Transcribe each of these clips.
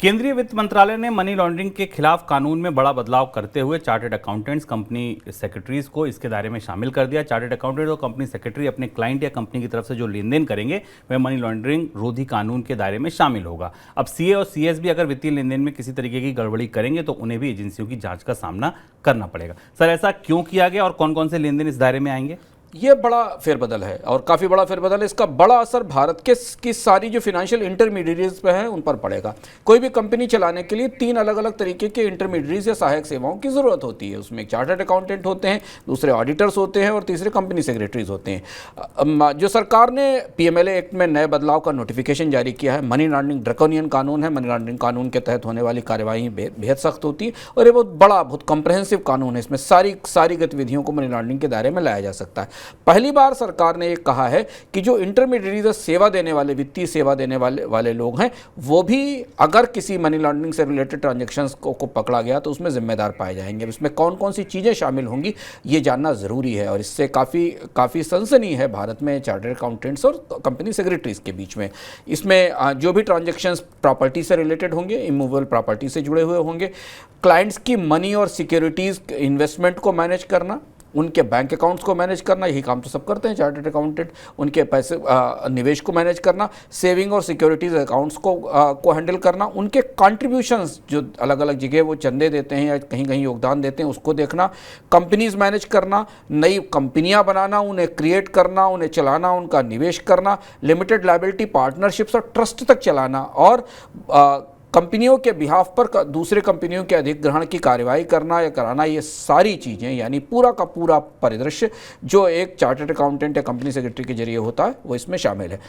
केंद्रीय वित्त मंत्रालय ने मनी लॉन्ड्रिंग के खिलाफ कानून में बड़ा बदलाव करते हुए चार्टर्ड अकाउंटेंट्स, कंपनी सेक्रेटरीज को इसके दायरे में शामिल कर दिया। चार्टर्ड अकाउंटेंट और कंपनी सेक्रेटरी अपने क्लाइंट या कंपनी की तरफ से जो लेन देन करेंगे वह मनी लॉन्ड्रिंग रोधी कानून के दायरे में शामिल होगा। अब सीए और सीएस भी अगर वित्तीय लेन देन में किसी तरीके की गड़बड़ी करेंगे तो उन्हें भी एजेंसियों की जांच का सामना करना पड़ेगा। सर, ऐसा क्यों किया गया और कौन कौन से लेन देन इस दायरे में आएंगे? ये बड़ा फेरबदल है और काफ़ी बड़ा फेरबदल है। इसका बड़ा असर भारत की सारी जो फाइनेंशियल इंटरमीडिएट्स पे है उन पर पड़ेगा। कोई भी कंपनी चलाने के लिए 3 अलग अलग तरीके के इंटरमीडिएट्स या सहायक सेवाओं की ज़रूरत होती है। उसमें एक चार्टर्ड अकाउंटेंट होते हैं, दूसरे ऑडिटर्स होते हैं और तीसरे कंपनी सेक्रेटरीज होते हैं। जो सरकार ने पीएमएलए एक्ट में नए बदलाव का नोटिफिकेशन जारी किया है, मनी लॉन्ड्रिंग ड्रैकोनियन कानून है। मनी लॉन्ड्रिंग कानून के तहत होने वाली कार्यवाही बेहद सख्त होती है और ये बहुत बड़ा, बहुत कंप्रहेंसिव कानून है। इसमें सारी गतिविधियों को मनी लॉन्ड्रिंग के दायरे में लाया जा सकता है। पहली बार सरकार ने ये कहा है कि जो इंटरमीडिएट सेवा देने वाले, वित्तीय सेवा देने वाले लोग हैं, वो भी अगर किसी मनी लॉन्ड्रिंग से रिलेटेड ट्रांजैक्शंस को पकड़ा गया तो उसमें जिम्मेदार पाए जाएंगे। इसमें कौन कौन सी चीज़ें शामिल होंगी ये जानना ज़रूरी है और इससे काफ़ी सनसनी है भारत में चार्टर्ड अकाउंटेंट्स और कंपनी सेक्रेटरीज के बीच में। इसमें जो भी ट्रांजैक्शंस प्रॉपर्टी से रिलेटेड होंगे, इमूवेबल प्रॉपर्टी से जुड़े हुए होंगे, क्लाइंट्स की मनी और सिक्योरिटीज़ इन्वेस्टमेंट को मैनेज करना, उनके बैंक अकाउंट्स को मैनेज करना, यही काम तो सब करते हैं चार्टर्ड अकाउंटेंट। उनके पैसे निवेश को मैनेज करना, सेविंग और सिक्योरिटीज़ अकाउंट्स को हैंडल करना, उनके कंट्रीब्यूशंस जो अलग अलग जगह वो चंदे देते हैं या कहीं कहीं योगदान देते हैं उसको देखना, कंपनीज मैनेज करना, नई कंपनियां बनाना, उन्हें क्रिएट करना, उन्हें चलाना, उनका निवेश करना, लिमिटेड लायबिलिटी पार्टनरशिप्स और ट्रस्ट तक चलाना और कंपनियों के बिहाफ पर दूसरे कंपनियों के अधिग्रहण की कार्यवाही करना या कराना, ये सारी चीज़ें यानी पूरा का पूरा परिदृश्य जो एक चार्टर्ड अकाउंटेंट या कंपनी सेक्रेटरी के जरिए होता है वो इसमें शामिल है।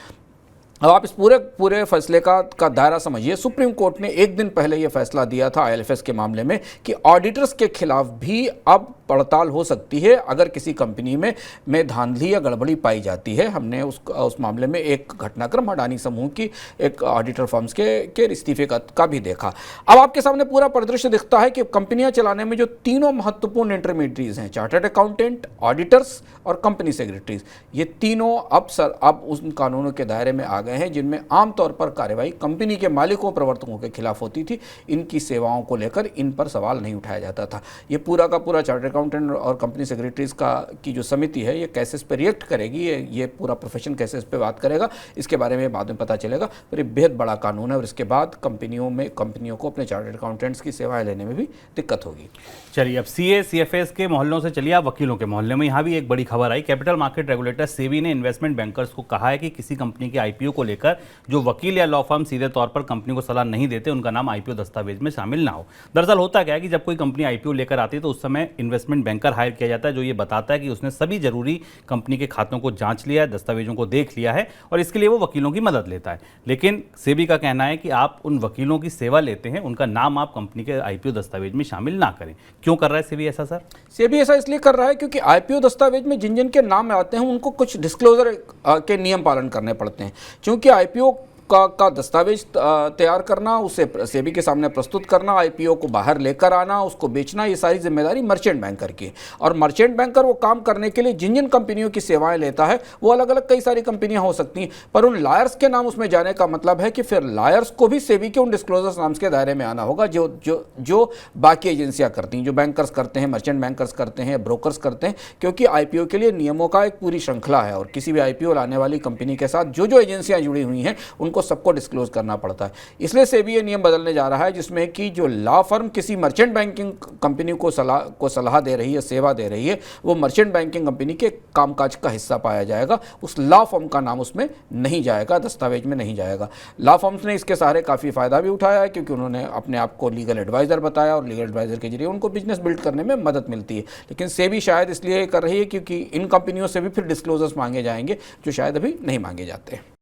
अब आप इस पूरे फैसले का दायरा समझिए। सुप्रीम कोर्ट ने एक दिन पहले ये फैसला दिया था आईएलएफएस के मामले में कि ऑडिटर्स के खिलाफ भी अब पड़ताल हो सकती है अगर किसी कंपनी में धांधली या गड़बड़ी पाई जाती है। हमने उस मामले में एक घटनाक्रम अडानी समूह की एक ऑडिटर फर्म्स के इस्तीफे का भी देखा। अब आपके सामने पूरा परिदृश्य दिखता है कि कंपनियां चलाने में जो तीनों महत्वपूर्ण इंटरमीडिएट्स हैं, चार्टर्ड अकाउंटेंट, ऑडिटर्स और कंपनी सेक्रेटरीज, ये तीनों अब उन कानूनों के दायरे में आ गए हैं जिनमें आमतौर पर कार्रवाई कंपनी के मालिकों प्रवर्तकों के खिलाफ होती थी। इनकी सेवाओं को लेकर इन पर सवाल नहीं उठाया जाता था। ये पूरा का पूरा चार्टर्ड अकाउंटेंट और कंपनी सेक्रेटरीज की जो समिति है ये केसेस पे रिएक्ट करेगी, ये पूरा प्रोफेशन केसेस पे बात करेगा। इसके बारे में बाद में पता चलेगा। पर ये बेहद बड़ा कानून है और इसके बाद कंपनियों को अपने चार्टर्ड अकाउंटेंट्स की सेवाएं लेने में भी दिक्कत होगी। चलिए, अब सीए सीएफएस के मोहल्लों से चलिए आप वकीलों के मोहल्ले में। यहाँ भी एक बड़ी खबर आई। कैपिटल मार्केट रेगुलेटर सेबी ने इन्वेस्टमेंट बैंकर्स को कहा है कि किसी कंपनी के आईपीओ को लेकर जो वकील या लॉ फर्म सीधे तौर पर कंपनी को सलाह नहीं देते उनका नाम आईपीओ दस्तावेज में शामिल ना हो। दरअसल होता क्या है कि जब कोई कंपनी आईपीओ लेकर आती है तो उस समय इन्वेस्टमेंट बैंकर हायर किया जाता है जो ये बताता है कि उसने सभी जरूरी कंपनी के खातों को जांच लिया है, दस्तावेजों को देख लिया है और इसके लिए वो वकीलों की मदद लेता है। लेकिन सेबी का कहना है कि आप उन वकीलों की सेवा लेते हैं, उनका नाम आप कंपनी के आईपीओ दस्तावेज में शामिल ना करें। क्यों कर रहा है सेबी ऐसा? सर, सेबी ऐसा इसलिए कर रहा है क्योंकि आईपीओ दस्तावेज में जिन जिन के नाम आते हैं उनको कुछ डिस्क्लोजर के नियम पालन करने पड़ते हैं। क्योंकि आईपीओ का दस्तावेज तैयार करना, उसे सेबी के सामने प्रस्तुत करना, आईपीओ को बाहर लेकर आना, उसको बेचना, ये सारी जिम्मेदारी मर्चेंट बैंकर की है। और मर्चेंट बैंकर वो काम करने के लिए जिन जिन कंपनियों की सेवाएं लेता है वो अलग अलग कई सारी कंपनियां हो सकती हैं, पर उन लायर्स के नाम उसमें जाने का मतलब है कि फिर लायर्स को भी सेबी के उन डिस्क्लोजर्स नाम्स के दायरे में आना होगा जो बाकी एजेंसियां करती हैं, जो बैंकर्स करते हैं, मर्चेंट बैंकर्स करते हैं, ब्रोकर्स करते हैं। क्योंकि आईपीओ के लिए नियमों का एक पूरी श्रृंखला है और किसी भी आईपीओ लाने वाली कंपनी के साथ जो एजेंसियां जुड़ी हुई हैं को सबको डिस्क्लोज करना पड़ता है। इसलिए सेबी ये नियम बदलने जा रहा है जिसमें कि जो लॉ फर्म किसी मर्चेंट बैंकिंग कंपनी को सलाह दे रही है, सेवा दे रही है, वो मर्चेंट बैंकिंग कंपनी के कामकाज का हिस्सा पाया जाएगा। उस लॉ फर्म का नाम उसमें नहीं जाएगा, दस्तावेज में नहीं जाएगा। लॉ फर्म्स ने इसके सहारे काफ़ी फायदा भी उठाया है क्योंकि उन्होंने अपने आप को लीगल एडवाइजर बताया और लीगल एडवाइजर के जरिए उनको बिजनेस बिल्ड करने में मदद मिलती है। लेकिन सेबी शायद इसलिए कर रही है क्योंकि इन कंपनियों से भी फिर डिस्क्लोजर्स मांगे जाएंगे जो शायद अभी नहीं मांगे जाते हैं।